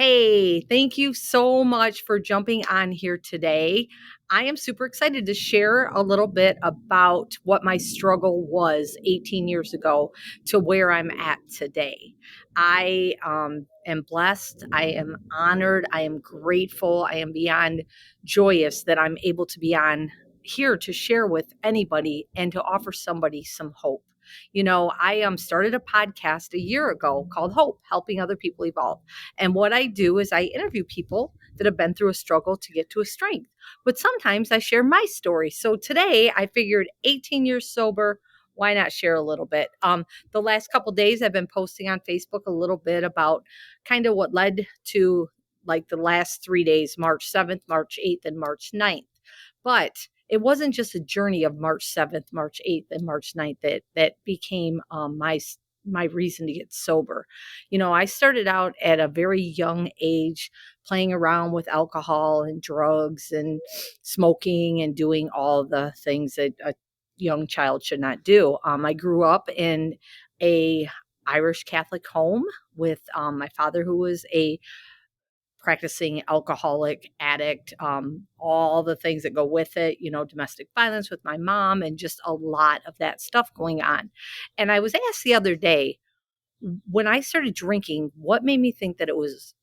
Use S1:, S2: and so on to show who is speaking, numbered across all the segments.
S1: Hey, thank you so much for jumping on here today. I am super excited to share a little bit about what my struggle was 18 years ago to where I'm at today. I am blessed. I am honored. I am grateful. I am beyond joyous that I'm able to be on here to share with anybody and to offer somebody some hope. I started a podcast a year ago called Hope, helping other people evolve. And what I do is I interview people that have been through a struggle to get to a strength. But sometimes I share my story. So today I figured 18 years sober, why not share a little bit? The last couple of days I've been posting on Facebook a little bit about kind of what led to like the last 3 days, March 7th, March 8th, and March 9th. But it wasn't just a journey of March 7th, March 8th, and March 9th that became my reason to get sober. I started out at a very young age playing around with alcohol and drugs and smoking and doing all the things that a young child should not do. I grew up in a Irish Catholic home with my father, who was a practicing alcoholic addict, all the things that go with it, domestic violence with my mom and just a lot of that stuff going on. And I was asked the other day, when I started drinking, what made me think that it was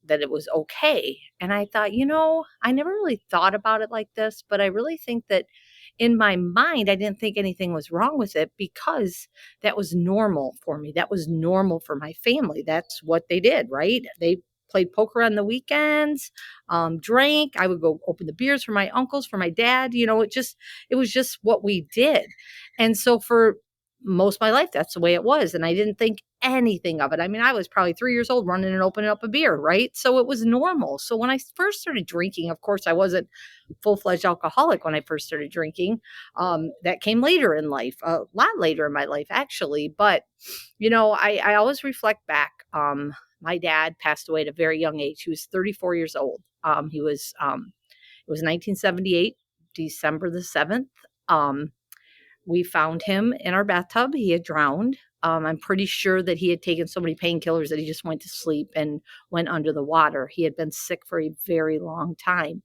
S1: okay? And I thought, I never really thought about it like this, but I really think that in my mind, I didn't think anything was wrong with it because that was normal for me. That was normal for my family. That's what they did, right? They played poker on the weekends, drank. I would go open the beers for my uncles, for my dad. It was just what we did. And so for most of my life, that's the way it was. And I didn't think anything of it. I mean, I was probably 3 years old running and opening up a beer, right? So it was normal. So when I first started drinking, of course, I wasn't full-fledged alcoholic when I first started drinking. That came later in life, a lot later in my life, actually. But, I always reflect back. My dad passed away at a very young age. He was 34 years old. It was 1978, December the 7th. We found him in our bathtub. He had drowned. I'm pretty sure that he had taken so many painkillers that he just went to sleep and went under the water. He had been sick for a very long time.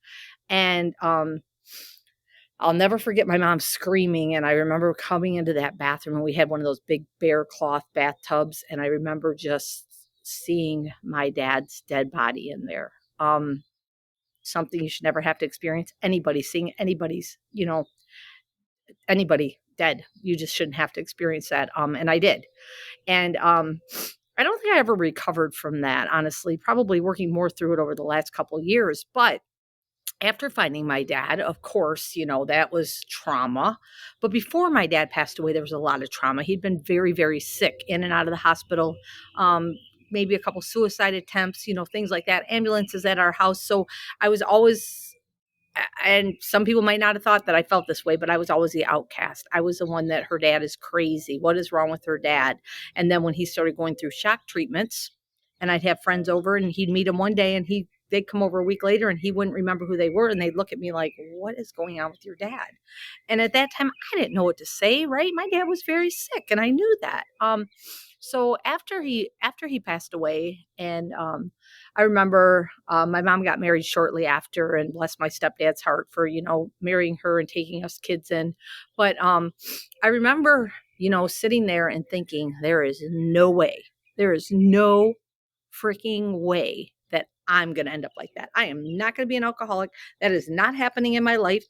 S1: And I'll never forget my mom screaming. And I remember coming into that bathroom, and we had one of those big bear cloth bathtubs. And I remember just seeing my dad's dead body in there. Something you should never have to experience. Seeing anybody's, anybody dead. You just shouldn't have to experience that. And I did. And I don't think I ever recovered from that, honestly, probably working more through it over the last couple of years. But after finding my dad, of course, that was trauma. But before my dad passed away, there was a lot of trauma. He'd been very, very sick, in and out of the hospital, maybe a couple suicide attempts, things like that, ambulances at our house. So I was always, and some people might not have thought that I felt this way, but I was always the outcast. I was the one that her dad is crazy. What is wrong with her dad? And then when he started going through shock treatments, and I'd have friends over, and he'd meet him one day, and they'd come over a week later, and he wouldn't remember who they were. And they'd look at me like, what is going on with your dad? And at that time, I didn't know what to say, right? My dad was very sick, and I knew that. So after he passed away, and I remember my mom got married shortly after, and bless my stepdad's heart for, marrying her and taking us kids in. But I remember, sitting there and thinking, there is no freaking way that I'm going to end up like that. I am not going to be an alcoholic. That is not happening in my life.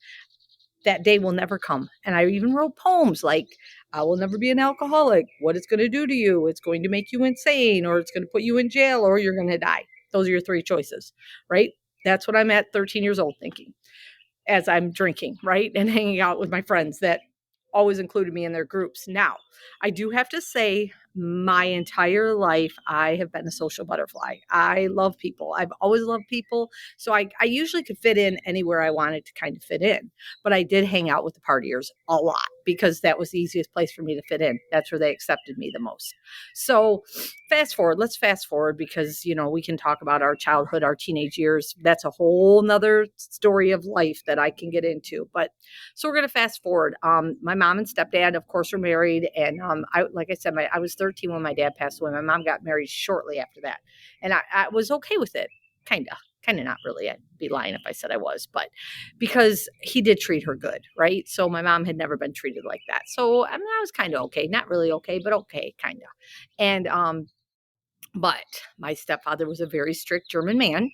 S1: That day will never come. And I even wrote poems like, I will never be an alcoholic. What it's going to do to you. It's going to make you insane, or it's going to put you in jail, or you're going to die. Those are your three choices, right? That's what I'm at 13 years old thinking as I'm drinking, right? And hanging out with my friends that always included me in their groups. Now, I do have to say, my entire life, I have been a social butterfly. I love people. I've always loved people. So I usually could fit in anywhere I wanted to kind of fit in. But I did hang out with the partiers a lot because that was the easiest place for me to fit in. That's where they accepted me the most. So let's fast forward because, we can talk about our childhood, our teenage years. That's a whole nother story of life that I can get into. But so we're going to fast forward. My mom and stepdad, of course, were married. And like I said, I was 13 when my dad passed away. My mom got married shortly after that. And I was okay with it. kind of not really. I'd be lying if I said I was, but because he did treat her good, right? So my mom had never been treated like that. So I mean, I was kind of okay, not really okay, but okay, kind of. And but my stepfather was a very strict German man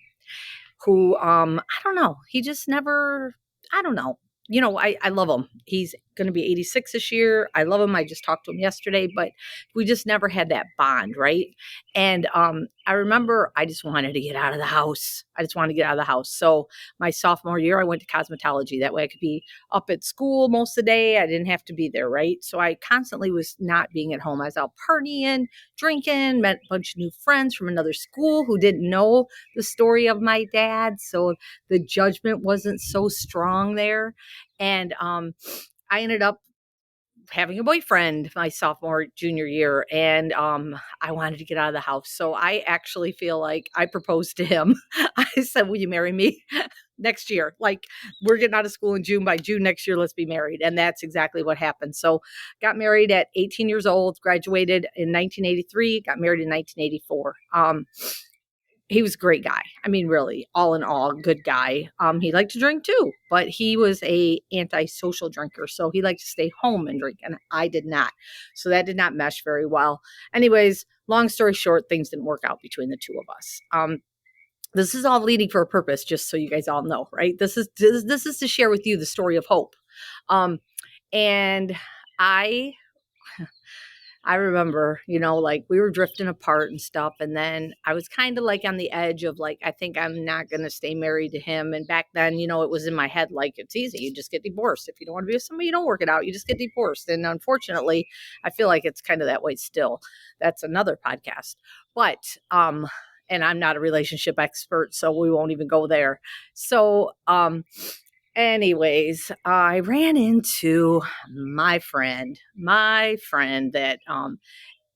S1: who I don't know, he just never, I don't know. I love him. He's going to be 86 this year. I love him. I just talked to him yesterday, but we just never had that bond, right? And I remember I just wanted to get out of the house. I just wanted to get out of the house. So my sophomore year, I went to cosmetology. That way I could be up at school most of the day. I didn't have to be there, right? So I constantly was not being at home. I was out partying, drinking, met a bunch of new friends from another school who didn't know the story of my dad. So the judgment wasn't so strong there. And I ended up having a boyfriend my sophomore junior year, and I wanted to get out of the house. So I actually feel like I proposed to him. I said, will you marry me next year? Like, we're getting out of school in June. By June next year, let's be married. And that's exactly what happened. So got married at 18 years old, graduated in 1983, got married in 1984. He was a great guy. I mean, really, all in all, good guy. He liked to drink too, but he was a antisocial drinker. So he liked to stay home and drink, and I did not. So that did not mesh very well. Anyways, long story short, things didn't work out between the two of us. This is all leading for a purpose, just so you guys all know, right? This is to share with you the story of hope. And I remember, like we were drifting apart and stuff. And then I was kind of like on the edge of like, I think I'm not going to stay married to him. And back then, it was in my head, like, it's easy. You just get divorced. If you don't want to be with somebody, you don't work it out. You just get divorced. And unfortunately, I feel like it's kind of that way still. That's another podcast. But, and I'm not a relationship expert, so we won't even go there. So, anyways, I ran into my friend that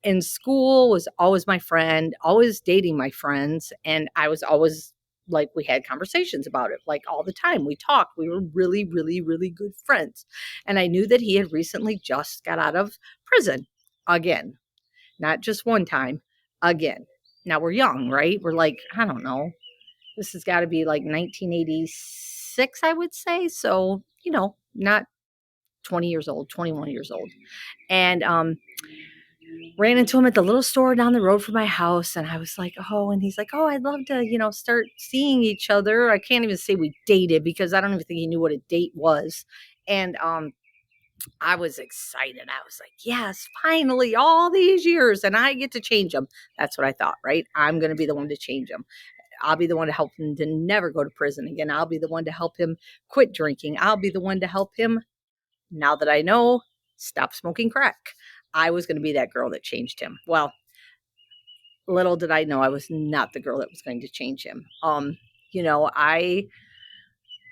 S1: in school was always my friend, always dating my friends. And I was always like, we had conversations about it, like all the time. We talked. We were really, really, really good friends. And I knew that he had recently just got out of prison again, not just one time, again. Now we're young, right? We're like, I don't know. This has got to be like 1986, I would say. So, not 20 years old, 21 years old. And ran into him at the little store down the road from my house. And I was like, oh, and he's like, oh, I'd love to, start seeing each other. I can't even say we dated because I don't even think he knew what a date was. And I was excited. I was like, yes, finally, all these years, and I get to change him. That's what I thought, right? I'm going to be the one to change him. I'll be the one to help him to never go to prison again. I'll be the one to help him quit drinking. I'll be the one to help him, now that I know, stop smoking crack. I was going to be that girl that changed him. Well, little did I know I was not the girl that was going to change him.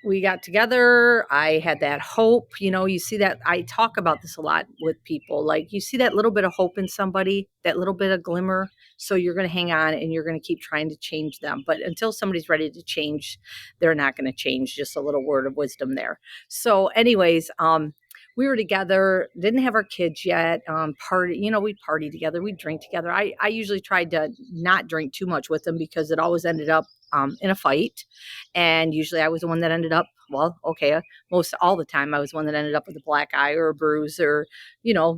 S1: We got together. I had that hope. You see that I talk about this a lot with people. Like, you see that little bit of hope in somebody, that little bit of glimmer. So you're going to hang on and you're going to keep trying to change them. But until somebody's ready to change, they're not going to change. Just a little word of wisdom there. So anyways, we were together, didn't have our kids yet. We'd party together, we'd drink together. I usually tried to not drink too much with them because it always ended up in a fight. And usually I was the one that ended up, most all the time I was the one that ended up with a black eye or a bruise or,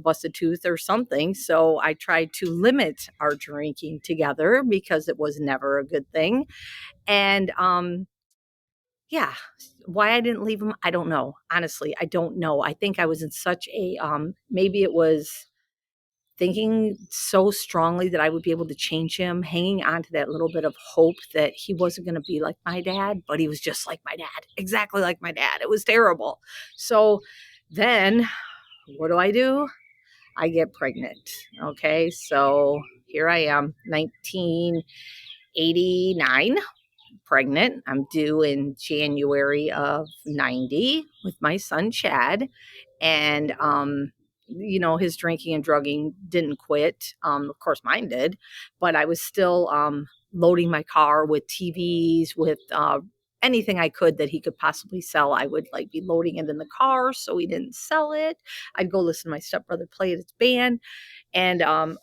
S1: busted tooth or something. So I tried to limit our drinking together because it was never a good thing. And, yeah, why I didn't leave him, I don't know. Honestly, I don't know. I think I was in such a, maybe it was thinking so strongly that I would be able to change him, hanging on to that little bit of hope that he wasn't going to be like my dad, but he was just like my dad, exactly like my dad. It was terrible. So then what do? I get pregnant. Okay. So here I am, 1989. Pregnant. I'm due in January of 90 with my son, Chad. And, his drinking and drugging didn't quit. Of course, mine did, but I was still loading my car with TVs, with anything I could that he could possibly sell, I would like be loading it in the car so he didn't sell it. I'd go listen to my stepbrother play at his band. And and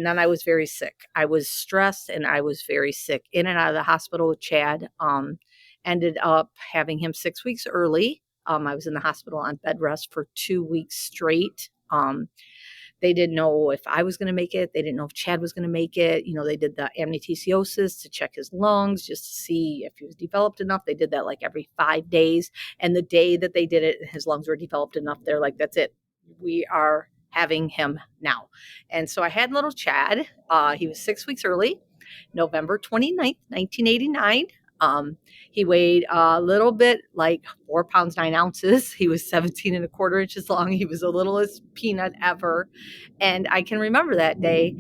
S1: then I was very sick. I was stressed and I was very sick, in and out of the hospital with Chad. Ended up having him 6 weeks early. I was in the hospital on bed rest for 2 weeks straight. They didn't know if I was going to make it. They didn't know if Chad was going to make it. They did the amniocentesis to check his lungs just to see if he was developed enough. They did that like every 5 days. And the day that they did it, his lungs were developed enough. They're like, that's it. We are having him now. And so I had little Chad. He was 6 weeks early, November 29th, 1989. He weighed a little bit, like 4 pounds, 9 ounces. He was 17 and a quarter inches long. He was the littlest peanut ever. And I can remember that day.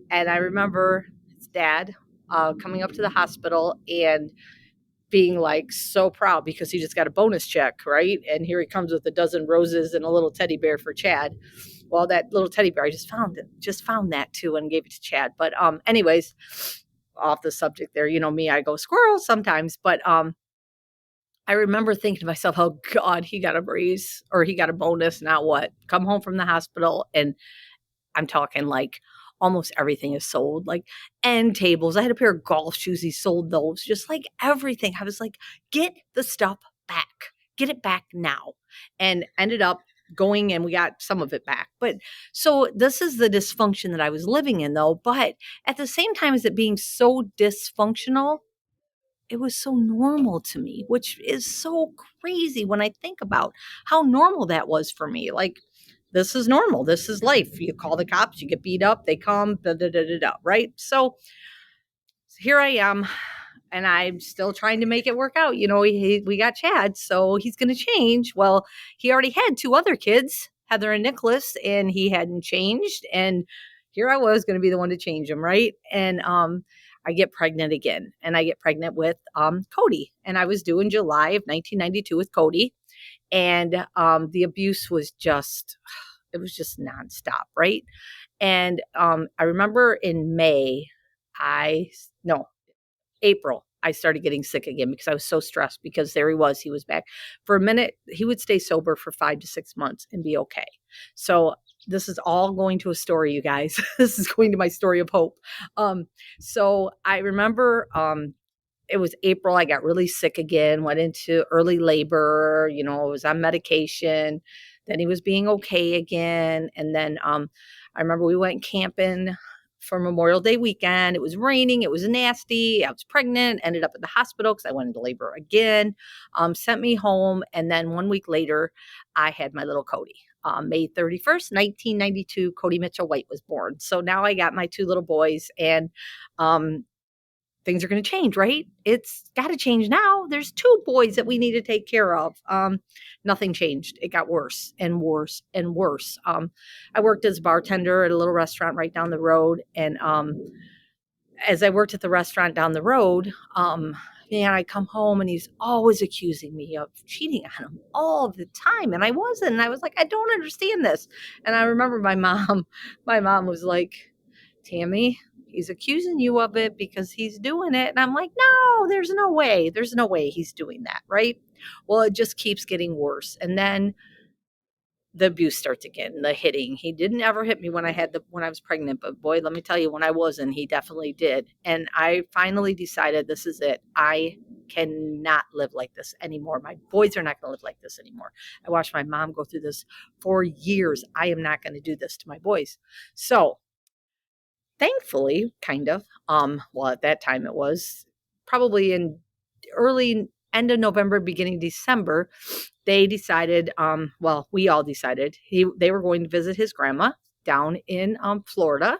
S1: And I remember his dad coming up to the hospital and being like so proud because he just got a bonus check, right? And here he comes with a dozen roses and a little teddy bear for Chad. Well, that little teddy bear, I just found that too and gave it to Chad. But anyways, off the subject there, me, I go squirrel sometimes. But I remember thinking to myself, oh God, he got a raise or he got a bonus. Now what? Come home from the hospital and I'm talking like almost everything is sold, like end tables. I had a pair of golf shoes. He sold those, just like everything. I was like, get the stuff back, get it back now. And ended up going and we got some of it back. But so this is the dysfunction that I was living in though. But at the same time as it being so dysfunctional, it was so normal to me, which is so crazy when I think about how normal that was for me. Like, this is normal. This is life. You call the cops, you get beat up, they come, right? So here I am, and I'm still trying to make it work out. We got Chad, so he's going to change. Well, he already had 2 other kids, Heather and Nicholas, and he hadn't changed. And here I was going to be the one to change him, right? And I get pregnant again, and I get pregnant with Cody. And I was due in July of 1992 with Cody. And the abuse was just nonstop, right? And I remember in April, I started getting sick again because I was so stressed because there he was back. For a minute, he would stay sober for 5 to 6 months and be okay. So this is all going to a story, you guys. This is going to my story of hope. So I remember it was April. I got really sick again, went into early labor, I was on medication. Then he was being okay again. And then I remember we went camping for Memorial Day weekend. It was raining. It was nasty. I was pregnant, ended up at the hospital because I went into labor again, sent me home. And then 1 week later, I had my little Cody. May 31st, 1992, Cody Mitchell White was born. So now I got my 2 little boys and things are going to change, right? It's got to change now. There's 2 boys that we need to take care of. Nothing changed. It got worse and worse and worse. I worked as a bartender at a little restaurant right down the road. And as I worked at the restaurant down the road, I come home and he's always accusing me of cheating on him all the time. And I wasn't. And I was like, I don't understand this. And I remember my mom was like, Tammy, he's accusing you of it because he's doing it. And I'm like, no, there's no way. There's no way he's doing that, right? Well, it just keeps getting worse. And then the abuse starts again, the hitting. He didn't ever hit me when I was pregnant, but boy, let me tell you, when I wasn't, he definitely did. And I finally decided this is it. I cannot live like this anymore. My boys are not going to live like this anymore. I watched my mom go through this for years. I am not going to do this to my boys. So thankfully, kind of, at that time it was probably in early end of November, beginning December, they decided, we all decided they were going to visit his grandma down in Florida.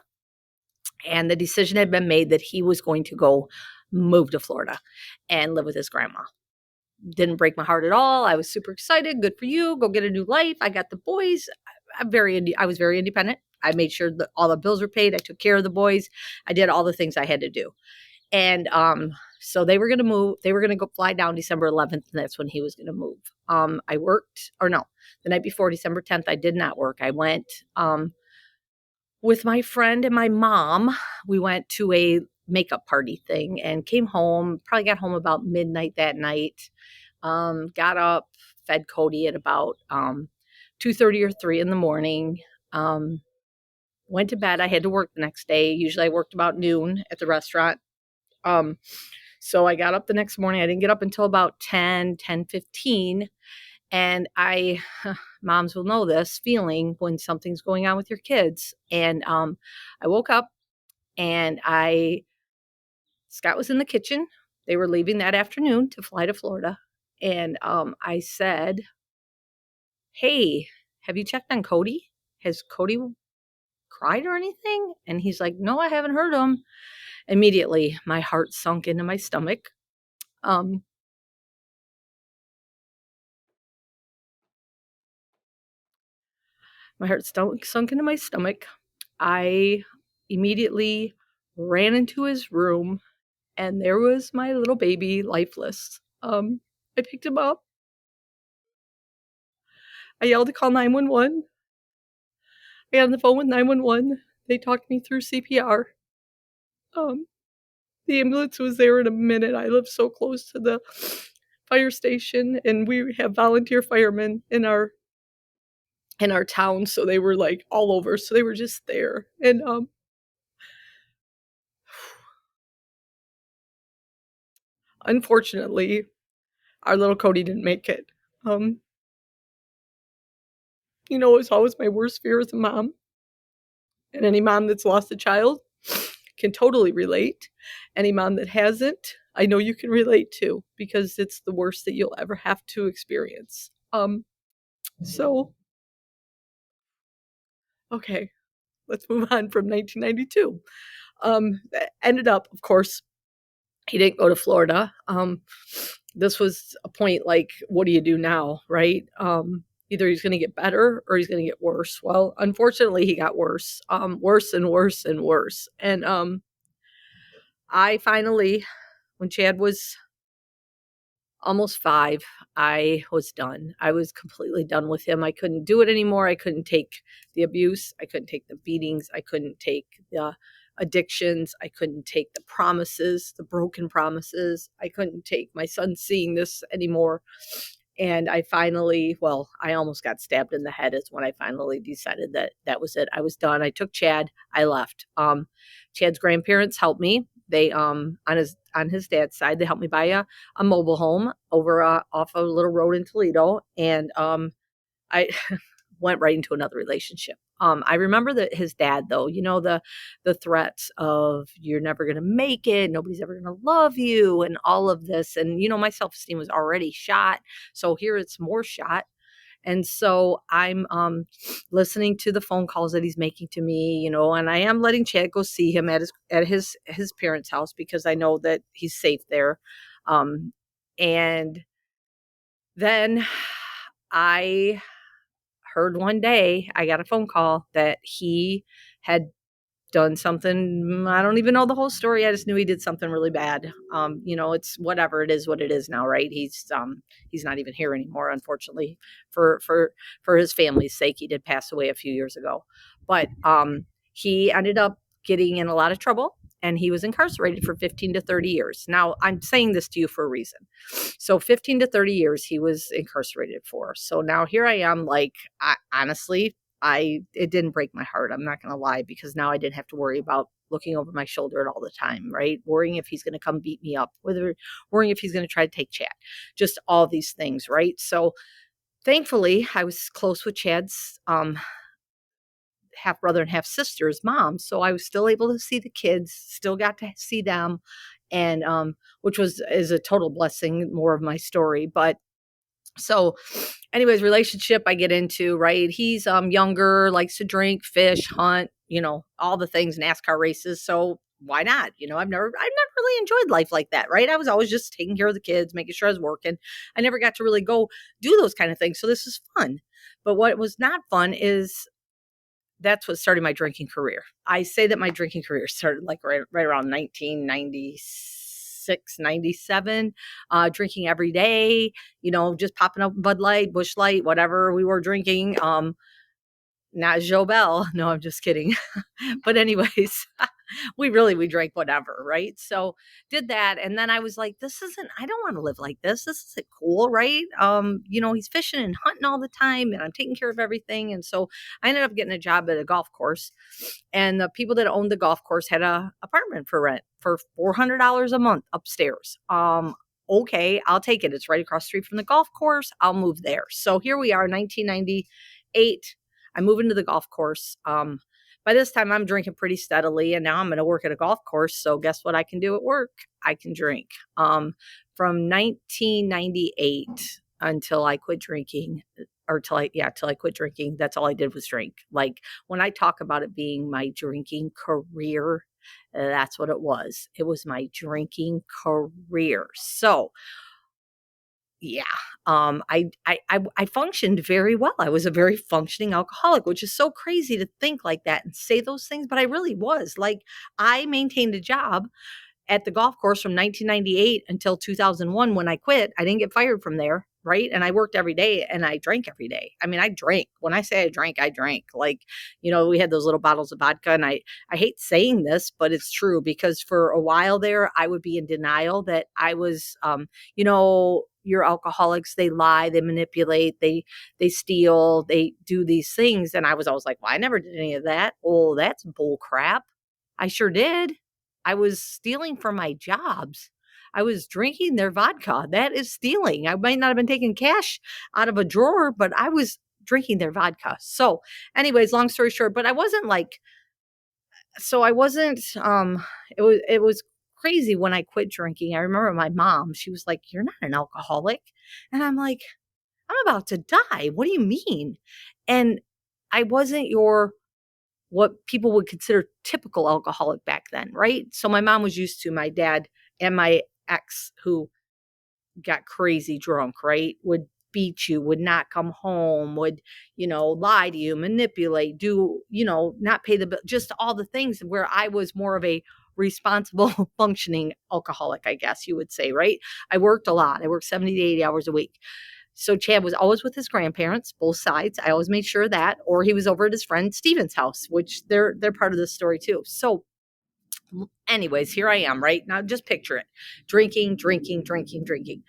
S1: And the decision had been made that he was going to go move to Florida and live with his grandma. Didn't break my heart at all. I was super excited. Good for you. Go get a new life. I got the boys. I was very independent. I made sure that all the bills were paid. I took care of the boys. I did all the things I had to do. And so they were going to move. They were going to go fly down December 11th, and that's when he was going to move. I worked, the night before, December 10th, I did not work. I went with my friend and my mom. We went to a makeup party thing, and came home, probably got home about midnight that night. Got up, fed Cody at about 2:30 or 3 in the morning. Went to bed. I had to work the next day. Usually I worked about noon at the restaurant. So I got up the next morning. I didn't get up until about 10:15. And moms will know this feeling when something's going on with your kids. And I woke up and Scott was in the kitchen. They were leaving that afternoon to fly to Florida. And I said, "Hey, have you checked on Cody? Has Cody cried or anything?" And he's like, "No, I haven't heard him." Immediately, my heart sunk into my stomach. Um, my heart sunk into my stomach. I immediately ran into his room, and there was my little baby, lifeless. I picked him up. I yelled to call 911. I got on the phone with 911. They talked me through CPR. Um, the ambulance was there in a minute. I live so close to the fire station, and we have volunteer firemen in our town, so they were like all over. So they were just there, and unfortunately, our little Cody didn't make it. It was always my worst fear as a mom, and any mom that's lost a child can totally relate. Any mom that hasn't, I know you can relate to, because it's the worst that you'll ever have to experience. So, okay, let's move on from 1992. Ended up, of course, he didn't go to Florida. This was a point like, what do you do now, right? Either he's going to get better or he's going to get worse. Well, unfortunately, he got worse, worse and worse and worse. And I finally, when Chad was almost 5, I was done. I was completely done with him. I couldn't do it anymore. I couldn't take the abuse. I couldn't take the beatings. I couldn't take the addictions. I couldn't take the promises, the broken promises. I couldn't take my son seeing this anymore. And I almost got stabbed in the head is when I finally decided that was it. I was done. I took Chad. I left. Chad's grandparents helped me. They on his dad's side, they helped me buy a mobile home over off a little road in Toledo, and I went right into another relationship. I remember that his dad, though, the threats of you're never going to make it, nobody's ever going to love you, and all of this, and my self-esteem was already shot, so here it's more shot. And so I'm listening to the phone calls that he's making to me, and I am letting Chad go see him at his parents' house because I know that he's safe there. And then I heard one day, I got a phone call that he had done something. I don't even know the whole story. I just knew he did something really bad. It's whatever it is, what it is now, right? He's not even here anymore, unfortunately, for his family's sake. He did pass away a few years ago, but he ended up getting in a lot of trouble, and he was incarcerated for 15 to 30 years. Now, I'm saying this to you for a reason. So 15 to 30 years he was incarcerated for. So now here I am, like, honestly, it didn't break my heart. I'm not going to lie, because now I didn't have to worry about looking over my shoulder all the time, right? Worrying if he's going to come beat me up, worrying if he's going to try to take Chad, just all these things, right? So thankfully I was close with Chad's half brother and half sister's mom. So I was still able to see the kids, still got to see them. And, which is a total blessing, more of my story. But so anyways, relationship I get into, right? He's younger, likes to drink, fish, hunt, all the things, NASCAR races. So why not? I've never really enjoyed life like that, right? I was always just taking care of the kids, making sure I was working. I never got to really go do those kind of things. So this is fun. But what was not fun is that's what started my drinking career. I say that my drinking career started like right around 1996, 97, drinking every day, just popping up Bud Light, Busch Light, whatever we were drinking. Not Joe Bell. No, I'm just kidding. But anyways, we drank whatever, right? So did that. And then I was like, I don't want to live like this. This isn't cool, right? He's fishing and hunting all the time and I'm taking care of everything. And so I ended up getting a job at a golf course. And the people that owned the golf course had a apartment for rent for $400 a month upstairs. Okay, I'll take it. It's right across the street from the golf course. I'll move there. So here we are, 1998. I move into the golf course. By this time, I'm drinking pretty steadily, and now I'm going to work at a golf course. So guess what I can do at work? I can drink. From 1998 until I quit drinking, till I quit drinking, that's all I did was drink. Like when I talk about it being my drinking career, that's what it was. It was my drinking career. So yeah, I functioned very well. I was a very functioning alcoholic, which is so crazy to think like that and say those things, but I really was. Like I maintained a job at the golf course from 1998 until 2001 when I quit. I didn't get fired from there, right? And I worked every day and I drank every day. I mean, I drank. When I say I drank, I drank. Like, we had those little bottles of vodka and I hate saying this, but it's true because for a while there, I would be in denial that I was, your alcoholics, they lie, they manipulate, they steal, they do these things. And I was always like, well, I never did any of that. Oh, that's bull crap. I sure did. I was stealing from my jobs. I was drinking their vodka. That is stealing. I might not have been taking cash out of a drawer, but I was drinking their vodka. So anyways, long story short, but I wasn't like, so I wasn't, it was crazy when I quit drinking. I remember my mom, she was like, you're not an alcoholic. And I'm like, I'm about to die. What do you mean? And I wasn't what people would consider typical alcoholic back then, right? So my mom was used to my dad and my ex who got crazy drunk, right? Would beat you, would not come home, would, lie to you, manipulate, do, not pay the bill, just all the things where I was more of a responsible functioning alcoholic, I guess you would say, right? I worked a lot. I worked 70 to 80 hours a week. So Chad was always with his grandparents, both sides. I always made sure of that, or he was over at his friend Steven's house, which they're part of this story too. So anyways, here I am, right? Now just picture it. Drinking, drinking, drinking, drinking.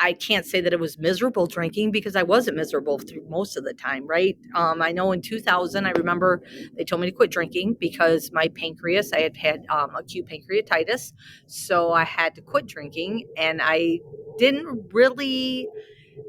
S1: I can't say that it was miserable drinking because I wasn't miserable through most of the time, right? I know in 2000, I remember they told me to quit drinking because my pancreas, I had acute pancreatitis. So I had to quit drinking and I didn't really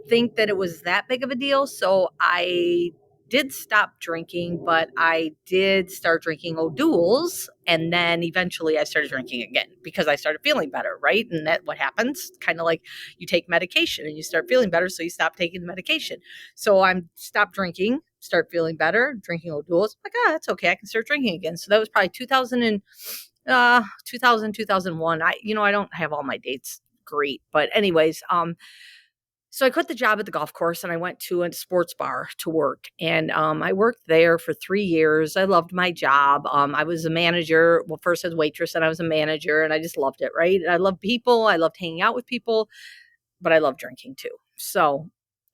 S1: think that it was that big of a deal. So I did stop drinking, but I did start drinking O'Doul's. And then eventually I started drinking again because I started feeling better, right? And that what happens, kind of like you take medication and you start feeling better. So you stop taking the medication. So I'm stopped drinking, start feeling better, drinking O'Doul's. I'm like, that's okay. I can start drinking again. So that was probably 2001. I don't have all my dates great, but anyways, so I quit the job at the golf course and I went to a sports bar to work. And I worked there for 3 years. I loved my job. I was a manager. Well, first as waitress and I was a manager and I just loved it, right? And I love people. I loved hanging out with people, but I love drinking too. So,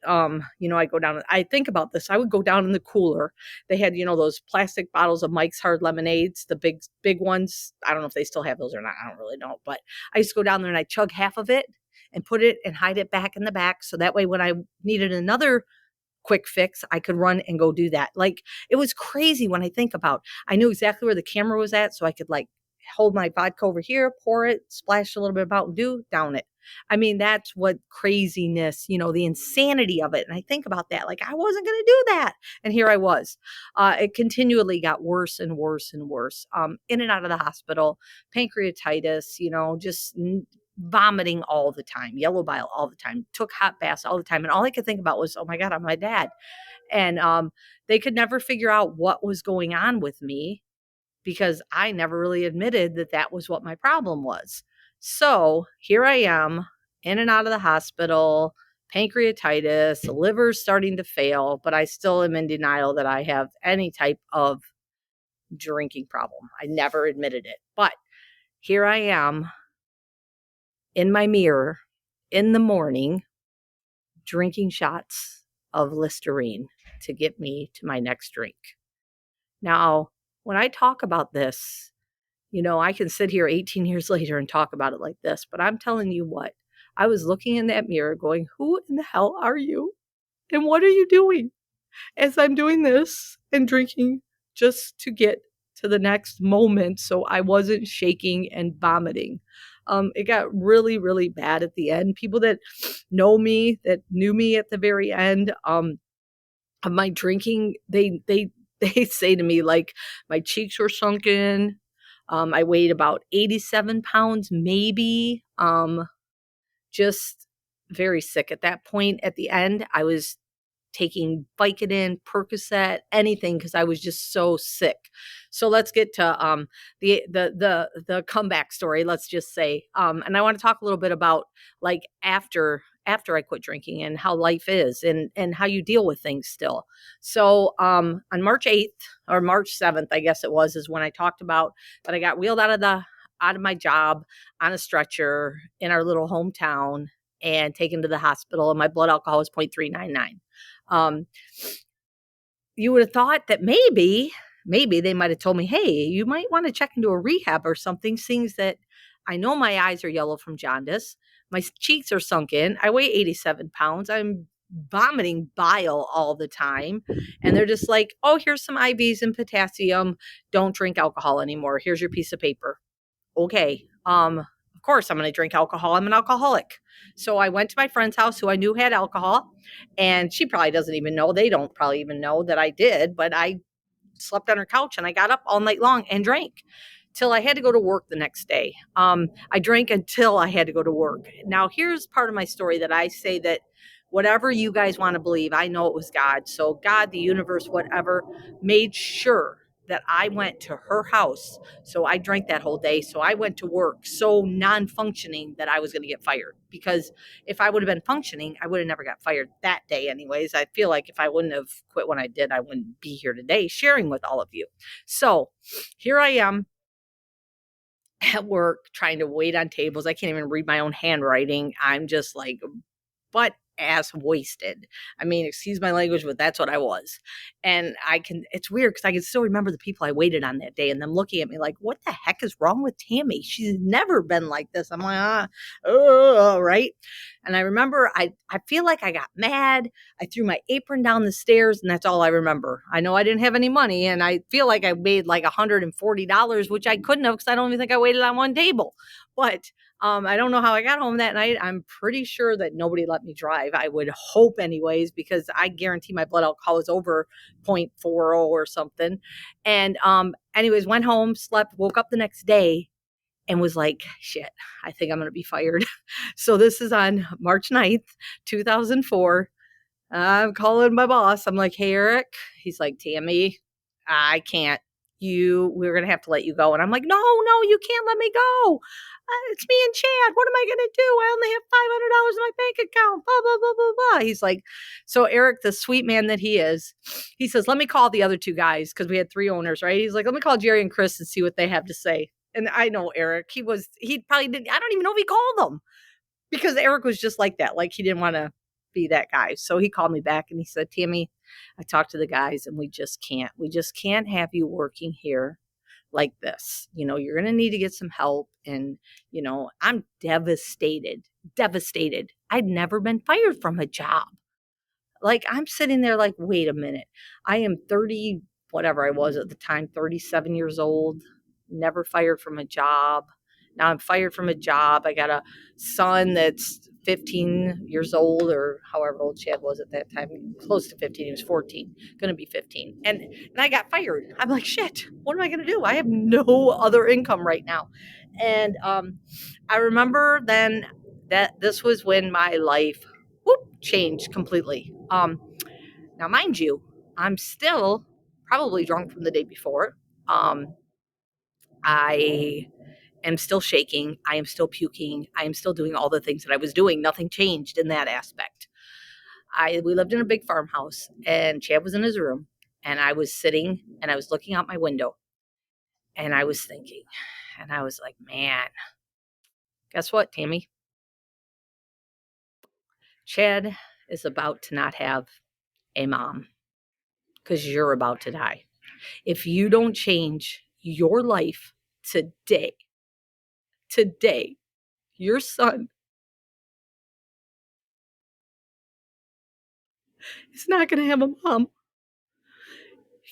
S1: I go down, I think about this. I would go down in the cooler. They had, those plastic bottles of Mike's Hard Lemonades, the big ones. I don't know if they still have those or not. I don't really know, but I used to go down there and I chug half of it and put it and hide it back in the back. So that way, when I needed another quick fix, I could run and go do that. Like it was crazy when I think about, I knew exactly where the camera was at. So I could like hold my vodka over here, pour it, splash a little bit of Mountain Dew, down it. I mean, that's what craziness, the insanity of it. And I think about that, like I wasn't going to do that. And here I was. It continually got worse and worse and worse. In and out of the hospital, pancreatitis, just vomiting all the time, yellow bile all the time, took hot baths all the time. And all I could think about was, oh my God, I'm my dad. And they could never figure out what was going on with me because I never really admitted that that was what my problem was. So here I am in and out of the hospital, pancreatitis, the liver's starting to fail, but I still am in denial that I have any type of drinking problem. I never admitted it. But here I am in my mirror in the morning, drinking shots of Listerine to get me to my next drink. Now, when I talk about this, I can sit here 18 years later and talk about it like this, but I'm telling you what, I was looking in that mirror going, who in the hell are you? And what are you doing? As I'm doing this and drinking just to get to the next moment so I wasn't shaking and vomiting. It got really, really bad at the end. People that know me, that knew me at the very end, of my drinking, they say to me, like, my cheeks were sunken. I weighed about 87 pounds, maybe. Just very sick at that point. At the end, I was taking Vicodin, Percocet, anything because I was just so sick. So let's get to the comeback story. Let's just say, and I want to talk a little bit about like after I quit drinking and how life is and how you deal with things still. So on March 8th or March 7th, I guess it was, is when I talked about that I got wheeled out of my job on a stretcher in our little hometown and taken to the hospital, and my blood alcohol was 0.399. You would have thought that maybe they might have told me, hey, you might want to check into a rehab or something, seeing that I know my eyes are yellow from jaundice. My cheeks are sunk in. I weigh 87 pounds. I'm vomiting bile all the time. And they're just like, oh, here's some IVs and potassium. Don't drink alcohol anymore. Here's your piece of paper. Okay. Of course I'm going to drink alcohol. I'm an alcoholic. So I went to my friend's house who I knew had alcohol, and she probably doesn't even know. They don't probably even know that I did, but I slept on her couch and I got up all night long and drank till I had to go to work the next day. I drank until I had to go to work. Now, here's part of my story that I say that whatever you guys want to believe, I know it was God. So God, the universe, whatever, made sure that I went to her house. So I drank that whole day. So I went to work so non-functioning that I was going to get fired, because if I would have been functioning, I would have never got fired that day anyways. I feel like if I wouldn't have quit when I did, I wouldn't be here today sharing with all of you. So here I am at work trying to wait on tables. I can't even read my own handwriting. I'm just like butt ass wasted. I mean, excuse my language, but that's what I was. And it's weird because I can still remember the people I waited on that day and them looking at me like, what the heck is wrong with Tammy? She's never been like this. I'm like, oh, right. And I remember, I feel like I got mad. I threw my apron down the stairs, and that's all I remember. I know I didn't have any money, and I feel like I made like $140, which I couldn't have because I don't even think I waited on one table. But I don't know how I got home that night. I'm pretty sure that nobody let me drive. I would hope anyways, because I guarantee my blood alcohol was over 0.40 or something. And anyways, went home, slept, woke up the next day and was like, shit, I think I'm going to be fired. So this is on March 9th, 2004. I'm calling my boss. I'm like, hey, Eric. He's like, Tammy, I can't. We're going to have to let you go. And I'm like, no, you can't let me go. It's me and Chad. What am I going to do? I only have $500 in my bank account. Blah, blah, blah, blah, blah. He's like, so Eric, the sweet man that he is, he says, let me call the other two guys, because we had three owners, right? He's like, let me call Jerry and Chris and see what they have to say. And I know Eric, he probably didn't, I don't even know if he called them, because Eric was just like that. Like, he didn't want to be that guy. So he called me back and he said, Tammy, I talked to the guys and we just can't have you working here like this. You're going to need to get some help. And, I'm devastated. I'd never been fired from a job. Like, I'm sitting there like, wait a minute. I am 30, whatever I was at the time, 37 years old, never fired from a job. Now I'm fired from a job. I got a son that's 15 years old, or however old Chad was at that time, close to 15. He was 14, going to be 15. And I got fired. I'm like, shit, what am I going to do? I have no other income right now. And I remember then that this was when my life changed completely. Now, mind you, I'm still probably drunk from the day before. I am still shaking. I am still puking. I am still doing all the things that I was doing. Nothing changed in that aspect. We lived in a big farmhouse, and Chad was in his room, and I was sitting and I was looking out my window, and I was thinking, and I was like, man, guess what, Tammy? Chad is about to not have a mom, because you're about to die. If you don't change your life today, your son is not going to have a mom.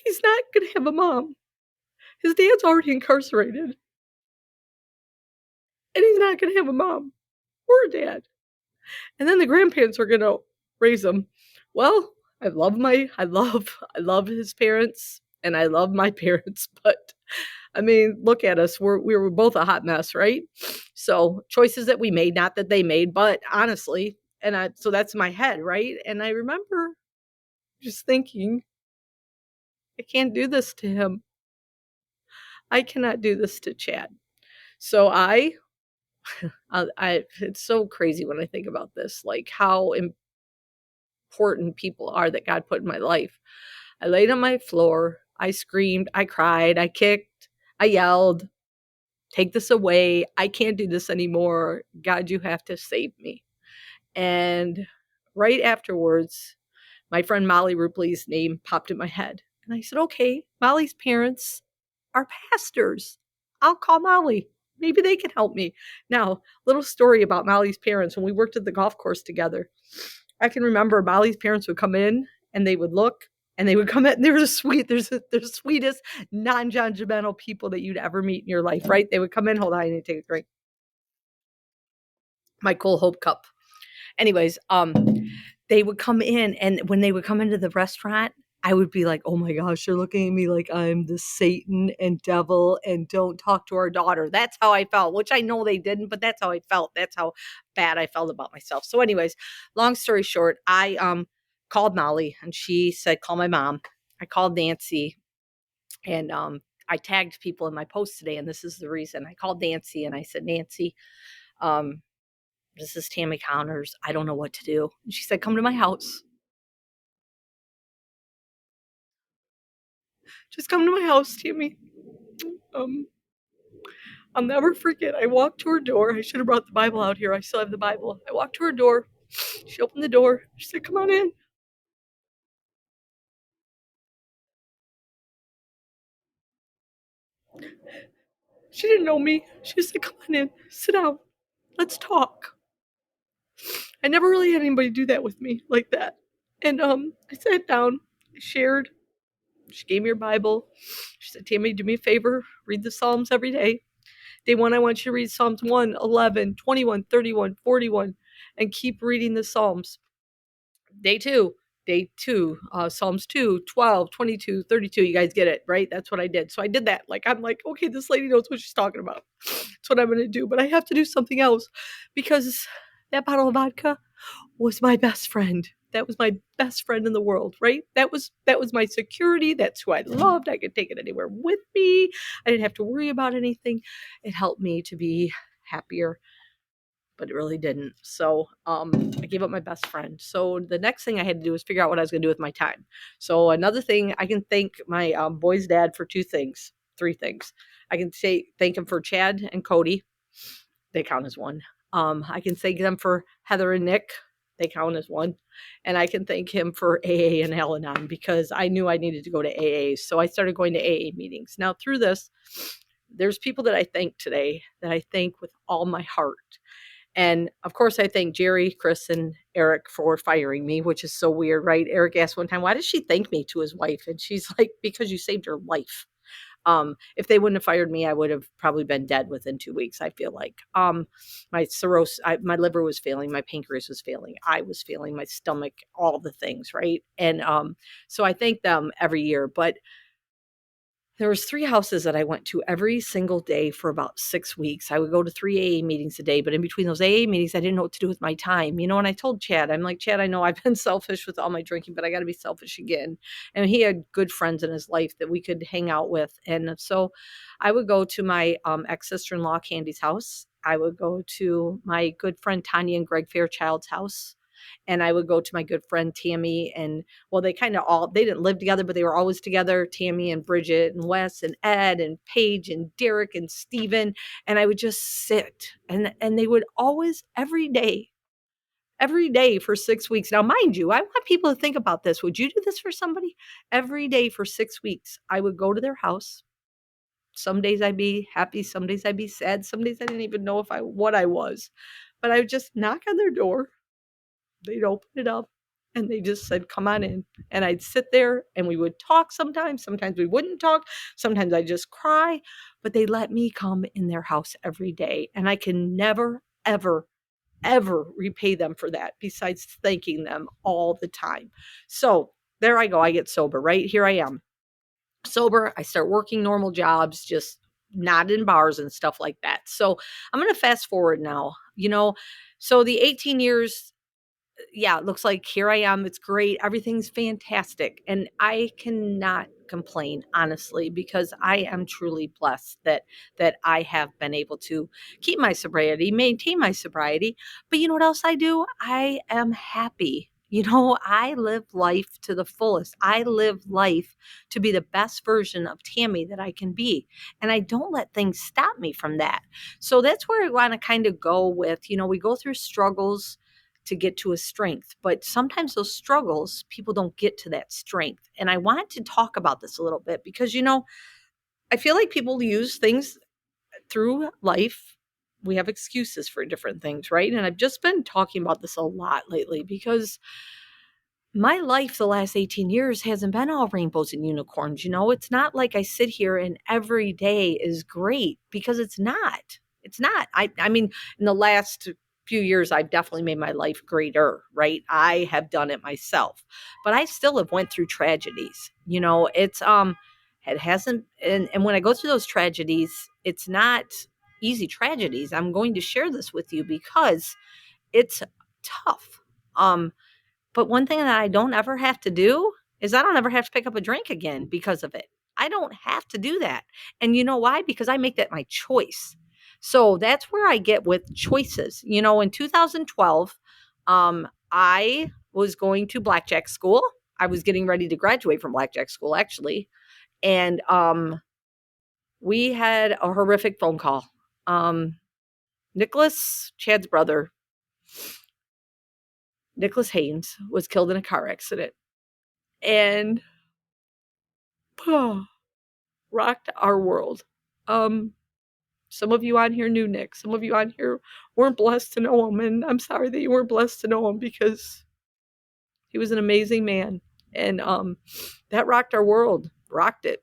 S1: He's not going to have a mom. His dad's already incarcerated. And he's not going to have a mom or a dad. And then the grandparents are going to raise him. Well, I love his parents and I love my parents, but I mean, look at us. We were both a hot mess, right? So choices that we made, not that they made, but honestly, so that's my head, right? And I remember just thinking, I can't do this to him. I cannot do this to Chad. So it's so crazy when I think about this, like how important people are that God put in my life. I laid on my floor. I screamed. I cried. I kicked. I yelled. Take this away. I can't do this anymore. God, you have to save me. And right afterwards, my friend Molly Rupley's name popped in my head. And I said, okay, Molly's parents are pastors. I'll call Molly. Maybe they can help me. Now, little story about Molly's parents. When we worked at the golf course together, I can remember Molly's parents would come in and they would look and they would come in. They were they're the sweetest, non-judgmental people that you'd ever meet in your life, right? They would come in, hold on, I need to take a drink. My cool Hope cup. Anyways, they would come in, and when they would come into the restaurant, I would be like, oh my gosh, they're looking at me like I'm the Satan and devil and don't talk to our daughter. That's how I felt, which I know they didn't, but that's how I felt. That's how bad I felt about myself. So anyways, long story short, I called Molly and she said, call my mom. I called Nancy and I tagged people in my post today. And this is the reason. I called Nancy and I said, Nancy, this is Tammy Connors. I don't know what to do. And she said, come to my house. Just come to my house, Tammy. I'll never forget. I walked to her door. I should have brought the Bible out here. I still have the Bible. I walked to her door. She opened the door. She said, come on in. She didn't know me. She said, come on in. Sit down. Let's talk. I never really had anybody do that with me like that. And I sat down. I shared. She gave me her Bible. She said, Tammy, do me a favor. Read the Psalms every day. Day 1, I want you to read Psalms 1, 11, 21, 31, 41, and keep reading the Psalms. Day 2, Psalms 2, 12, 22, 32. You guys get it, right? That's what I did. So I did that. Like, I'm like, okay, this lady knows what she's talking about. That's what I'm going to do. But I have to do something else because that bottle of vodka was my best friend. That was my best friend in the world, right? That was my security. That's who I loved. I could take it anywhere with me. I didn't have to worry about anything. It helped me to be happier, but it really didn't. So I gave up my best friend. So the next thing I had to do was figure out what I was going to do with my time. So another thing, I can thank my boy's dad for 3 things. I can thank him for Chad and Cody. They count as one. I can thank them for Heather and Nick. They count as one. And I can thank him for AA and Al-Anon because I knew I needed to go to AA. So I started going to AA meetings. Now through this, there's people that I thank today that I thank with all my heart. And of course, I thank Jerry, Chris, and Eric for firing me, which is so weird, right? Eric asked one time, why does she thank me to his wife? And she's like, because you saved her life. If they wouldn't have fired me, I would have probably been dead within 2 weeks, I feel like. My cirrhosis, my liver was failing, my pancreas was failing, I was failing, my stomach, all the things, right? And so I thank them every year. But there was 3 houses that I went to every single day for about 6 weeks. I would go to 3 AA meetings a day, but in between those AA meetings, I didn't know what to do with my time. You know, and I told Chad, I'm like, Chad, I know I've been selfish with all my drinking, but I got to be selfish again. And he had good friends in his life that we could hang out with. And so I would go to my ex-sister-in-law, Candy's house. I would go to my good friend, Tanya and Greg Fairchild's house. And I would go to my good friend Tammy and, well, they didn't live together, but they were always together. Tammy and Bridget and Wes and Ed and Paige and Derek and Steven. And I would just sit and they would always every day for 6 weeks. Now, mind you, I want people to think about this. Would you do this for somebody? Every day for 6 weeks, I would go to their house. Some days I'd be happy, some days I'd be sad, some days I didn't even know what I was. But I would just knock on their door, they'd open it up, and they just said, "Come on in." And I'd sit there and we would talk sometimes we wouldn't talk, sometimes I'd just cry, but they let me come in their house every day. And I can never, ever, ever repay them for that, besides thanking them all the time. So there I go. I get sober, right? Here I am sober. I start working normal jobs, just not in bars and stuff like that. So I'm going to fast forward now, so the 18 years, yeah, it looks like here I am. It's great. Everything's fantastic. And I cannot complain, honestly, because I am truly blessed that I have been able to keep my sobriety, maintain my sobriety. But you know what else I do? I am happy. I live life to the fullest. I live life to be the best version of Tammy that I can be. And I don't let things stop me from that. So that's where I want to kind of go with, we go through struggles to get to a strength. But sometimes those struggles, people don't get to that strength. And I want to talk about this a little bit because, I feel like people use things through life. We have excuses for different things, right? And I've just been talking about this a lot lately because my life the last 18 years hasn't been all rainbows and unicorns. It's not like I sit here and every day is great, because it's not. It's not. I mean, in the last few years, I've definitely made my life greater, right? I have done it myself, but I still have went through tragedies. It hasn't, and when I go through those tragedies, it's not easy tragedies. I'm going to share this with you because it's tough. But one thing that I don't ever have to do is I don't ever have to pick up a drink again because of it. I don't have to do that. And you know why? Because I make that my choice. So that's where I get with choices. In 2012, I was going to blackjack school. I was getting ready to graduate from blackjack school, actually. And we had a horrific phone call. Chad's brother, Nicholas Haynes, was killed in a car accident. And rocked our world. Some of you on here knew Nick. Some of you on here weren't blessed to know him. And I'm sorry that you weren't blessed to know him, because he was an amazing man. And that rocked our world. Rocked it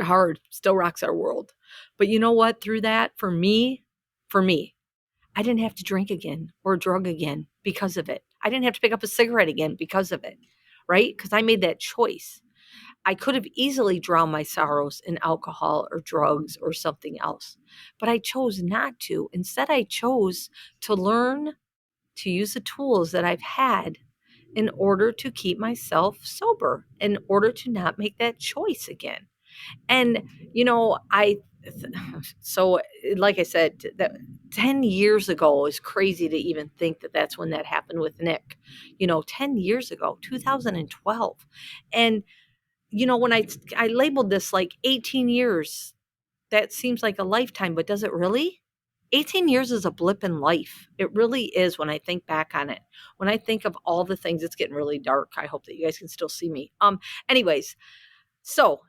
S1: hard. Still rocks our world. But you know what? Through that, for me, I didn't have to drink again or drug again because of it. I didn't have to pick up a cigarette again because of it, right? Because I made that choice. I could have easily drowned my sorrows in alcohol or drugs or something else, but I chose not to. Instead, I chose to learn to use the tools that I've had in order to keep myself sober, in order to not make that choice again. And, so like I said, that 10 years ago is crazy to even think that that's when that happened with Nick, 10 years ago, 2012. And when I labeled this like 18 years, that seems like a lifetime, but does it really? 18 years is a blip in life. It really is when I think back on it. When I think of all the things, it's getting really dark. I hope that you guys can still see me. Anyways, so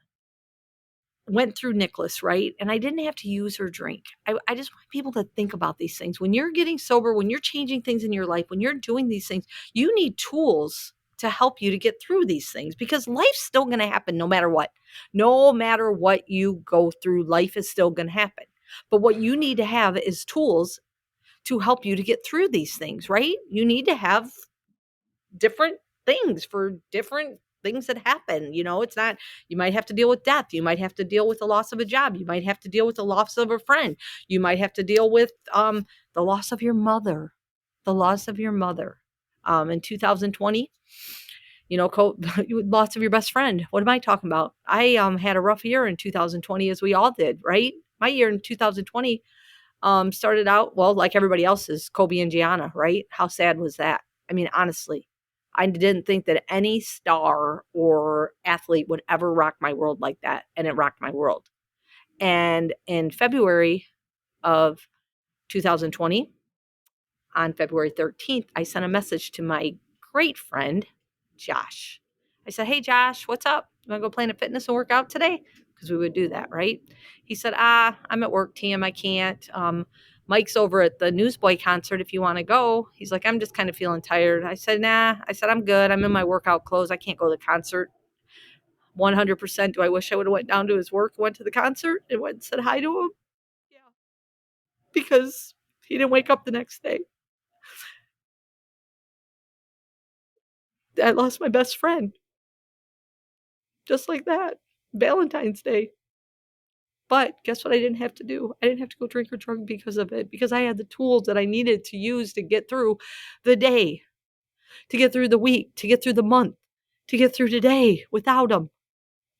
S1: went through Nicholas, right? And I didn't have to use or drink. I just want people to think about these things. When you're getting sober, when you're changing things in your life, when you're doing these things, you need tools to help you to get through these things, because life's still going to happen no matter what. No matter what you go through, life is still going to happen. But what you need to have is tools to help you to get through these things, right? You need to have different things for different things that happen. It's not, you might have to deal with death. You might have to deal with the loss of a job. You might have to deal with the loss of a friend. You might have to deal with the loss of your mother, in 2020, loss of your best friend. What am I talking about? I had a rough year in 2020, as we all did, right? My year in 2020 started out, well, like everybody else's, Kobe and Gianna, right? How sad was that? I mean, honestly, I didn't think that any star or athlete would ever rock my world like that. And it rocked my world. And in February of 2020, on February 13th, I sent a message to my great friend, Josh. I said, "Hey, Josh, what's up? You want to go Planet Fitness and work out today? because we would do that, right? He said, I'm at work, Tam, I can't. Mike's over at the Newsboy concert if you want to go. He's like, I'm just kind of feeling tired. I said, nah. I said, I'm good. I'm in my workout clothes. I can't go to the concert. 100%. Do I wish I would have went down to his work, went to the concert, and went and said hi to him? Yeah. Because he didn't wake up the next day. I lost my best friend. Just like that. Valentine's Day. But guess what I didn't have to do? I didn't have to go drink or drug because of it, because I had the tools that I needed to use to get through the day, to get through the week, to get through the month, to get through today without them.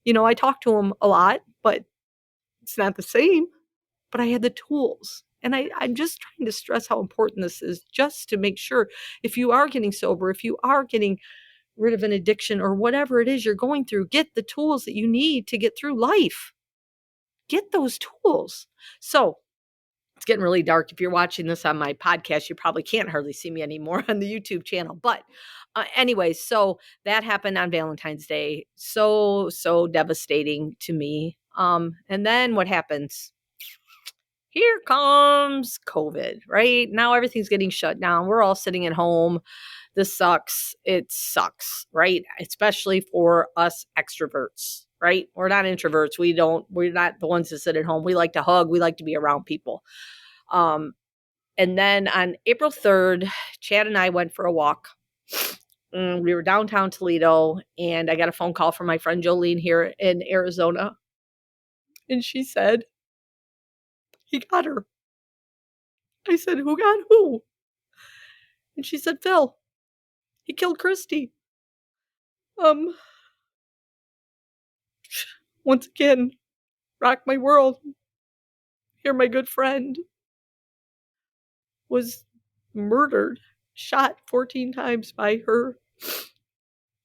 S1: I talk to him a lot, but it's not the same. But I had the tools. And I'm just trying to stress how important this is, just to make sure if you are getting sober, if you are getting rid of an addiction or whatever it is you're going through, get the tools that you need to get through life. Get those tools. So it's getting really dark. If you're watching this on my podcast, you probably can't hardly see me anymore on the YouTube channel. But anyway, so that happened on Valentine's Day. So devastating to me. And then what happens? Here comes COVID, right? Now everything's getting shut down. We're all sitting at home. This sucks. It sucks, right? Especially for us extroverts, right? We're not introverts. We're not the ones that sit at home. We like to hug. We like to be around people. And then on April 3rd, Chad and I went for a walk. We were downtown Toledo, and I got a phone call from my friend Jolene here in Arizona. And she said, he got her. I said, who got who? And she said, Phil, he killed Christy. Once again, rocked my world. Here, my good friend was murdered, shot 14 times by her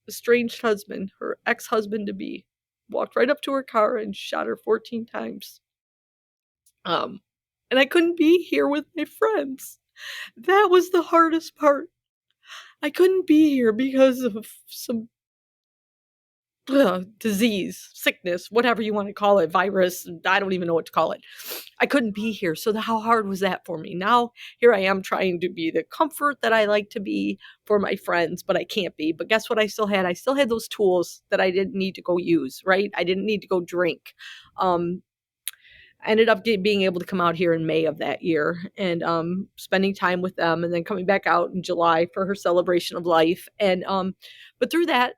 S1: estranged husband, her ex-husband-to-be. Walked right up to her car and shot her 14 times. And I couldn't be here with my friends. That was the hardest part. I couldn't be here because of some disease, sickness, whatever you want to call it, virus. I don't even know what to call it. I couldn't be here. So how hard was that for me? Now, here I am trying to be the comfort that I like to be for my friends, but I can't be. But guess what I still had? I still had those tools that I didn't need to go use, right? I didn't need to go drink. I ended up being able to come out here in May of that year and spending time with them, and then coming back out in July for her celebration of life. And but through that,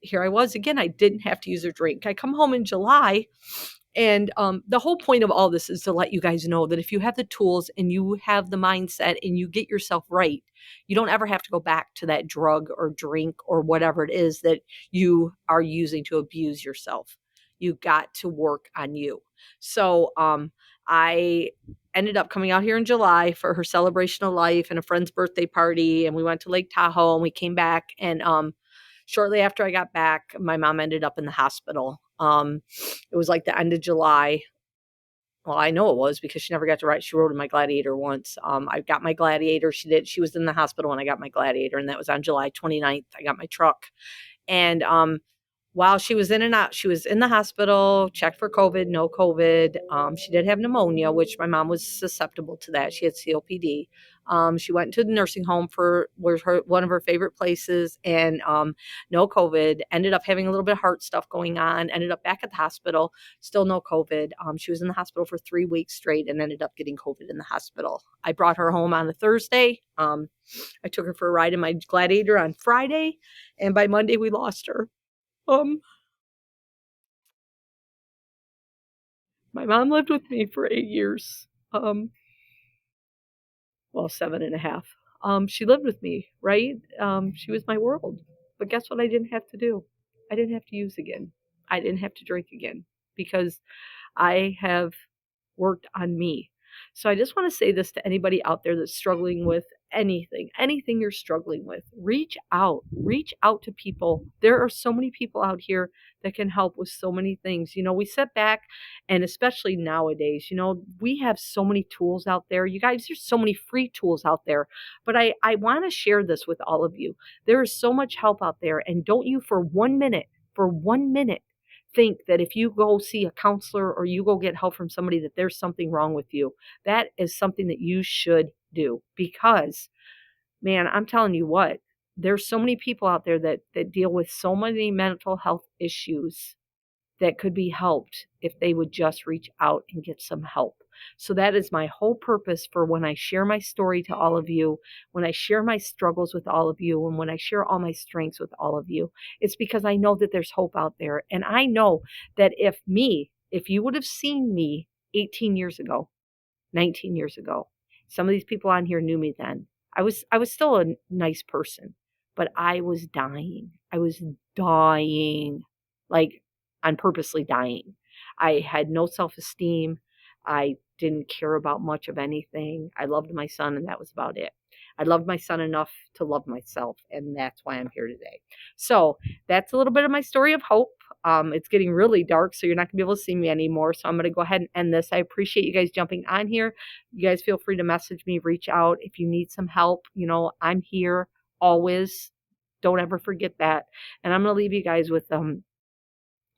S1: here I was again. I didn't have to use a drink. I come home in July, and the whole point of all this is to let you guys know that if you have the tools and you have the mindset and you get yourself right, you don't ever have to go back to that drug or drink or whatever it is that you are using to abuse yourself. You got to work on you. So I ended up coming out here in July for her celebration of life and a friend's birthday party, and we went to Lake Tahoe, and we came back, and shortly after I got back, my mom ended up in the hospital. It was like the end of July. Well, I know it was because she never got to ride. She rode in my Gladiator once. I got my Gladiator. She was in the hospital when I got my Gladiator, and that was on July 29th. I got my truck. And while she was in and out, she was in the hospital, checked for COVID, no COVID. She did have pneumonia, which my mom was susceptible to that. She had COPD. She went to the nursing home one of her favorite places, and no COVID. Ended up having a little bit of heart stuff going on. Ended up back at the hospital, still no COVID. She was in the hospital for 3 weeks straight and ended up getting COVID in the hospital. I brought her home on a Thursday. I took her for a ride in my Gladiator on Friday, and by Monday we lost her. My mom lived with me for 8 years. 7.5. She lived with me, right? She was my world. But guess what I didn't have to do? I didn't have to use again. I didn't have to drink again because I have worked on me. So I just want to say this to anybody out there that's struggling with anything you're struggling with. Reach out to people. There are so many people out here that can help with so many things. We sit back, and especially nowadays, we have so many tools out there. You guys, there's so many free tools out there, but I want to share this with all of you. There is so much help out there, and don't you for 1 minute think that if you go see a counselor or you go get help from somebody that there's something wrong with you. That is something that you should do, because, man, I'm telling you what, there's so many people out there that deal with so many mental health issues that could be helped if they would just reach out and get some help. So that is my whole purpose for when I share my story to all of you, when I share my struggles with all of you, and when I share all my strengths with all of you. It's because I know that there's hope out there. And I know that if you would have seen me 18 years ago, 19 years ago, some of these people on here knew me then. I was still a nice person, but I was dying. I was dying. Like, I'm purposely dying. I had no self-esteem. I didn't care about much of anything. I loved my son, and that was about it. I loved my son enough to love myself, and that's why I'm here today. So that's a little bit of my story of hope. It's getting really dark, so you're not going to be able to see me anymore. So I'm going to go ahead and end this. I appreciate you guys jumping on here. You guys feel free to message me, reach out. If you need some help, I'm here always. Don't ever forget that. And I'm going to leave you guys with a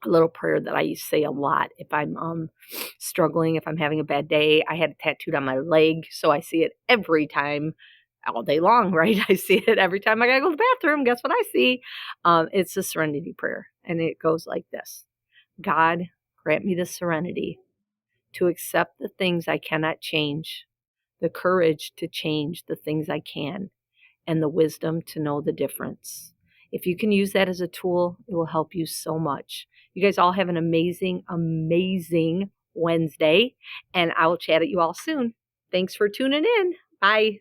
S1: little prayer that I used to say a lot if I'm struggling, if I'm having a bad day. I had it tattooed on my leg, so I see it every time, all day long, right? I see it every time I gotta go to the bathroom. Guess what I see? It's the serenity prayer, and it goes like this: God, grant me the serenity to accept the things I cannot change, the courage to change the things I can, and the wisdom to know the difference. If you can use that as a tool, it will help you so much. You guys all have an amazing, amazing Wednesday, and I will chat at you all soon. Thanks for tuning in. Bye.